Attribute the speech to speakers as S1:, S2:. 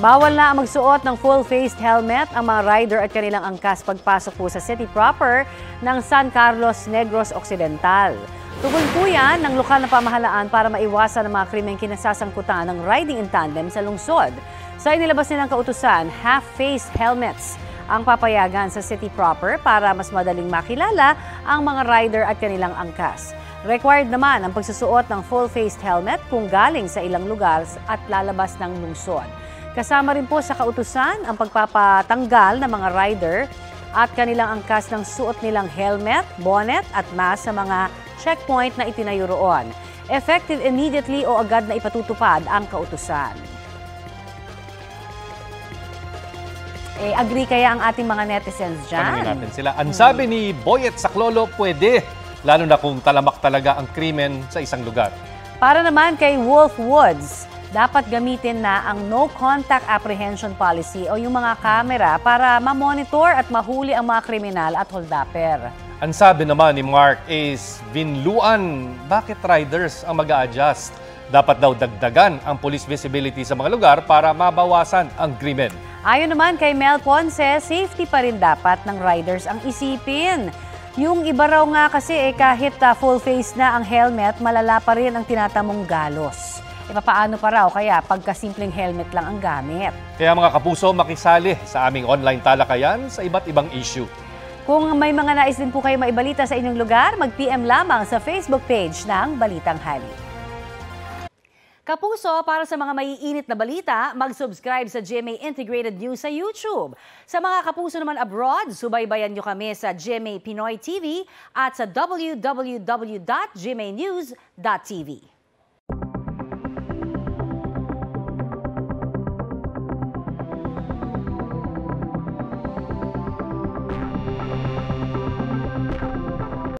S1: Bawal na ang magsuot ng full-faced helmet ang mga rider at kanilang angkas pagpasok po sa city proper ng San Carlos Negros Occidental. Tugon po yan ng lokal na pamahalaan para maiwasan ang mga krimeng kinasasangkutan ng riding in tandem sa lungsod. Sa inilabas nilang kautusan, half-faced helmets ang papayagan sa city proper para mas madaling makilala ang mga rider at kanilang angkas. Required naman ang pagsusuot ng full-faced helmet kung galing sa ilang lugar at lalabas ng lungsod. Kasama rin po sa kautusan ang pagpapatanggal ng mga rider at kanilang angkas ng suot nilang helmet, bonnet at mask sa mga checkpoint na itinayo roon. Effective immediately o agad na ipatutupad ang kautusan. Agree kaya ang ating mga netizens dyan?
S2: Tanungin natin sila. Ang sabi ni Boyet Saklolo, pwede. Lalo na kung talamak talaga ang krimen sa isang lugar.
S1: Para naman kay Wolf Woods, dapat gamitin na ang no-contact apprehension policy o yung mga kamera para ma-monitor at mahuli ang mga kriminal at holdapper.
S2: Ang sabi naman ni Mark is, Vinluan, bakit riders ang mag-a-adjust? Dapat daw dagdagan ang police visibility sa mga lugar para mabawasan ang krimen.
S1: Ayon naman kay Mel Ponce, safety pa rin dapat ng riders ang isipin. Yung iba raw nga kasi kahit full face na ang helmet, malala pa rin ang tinatamong galos. Paano pa raw kaya pagkasimpleng helmet lang ang gamit?
S2: Kaya mga kapuso, makisali sa aming online talakayan sa iba't ibang issue.
S1: Kung may mga nais din po kayo maibalita sa inyong lugar, mag-PM lamang sa Facebook page ng Balitang Hali. Kapuso, para sa mga maiinit na balita, mag-subscribe sa GMA Integrated News sa YouTube. Sa mga kapuso naman abroad, subaybayan nyo kami sa GMA Pinoy TV at sa www.gmanews.tv.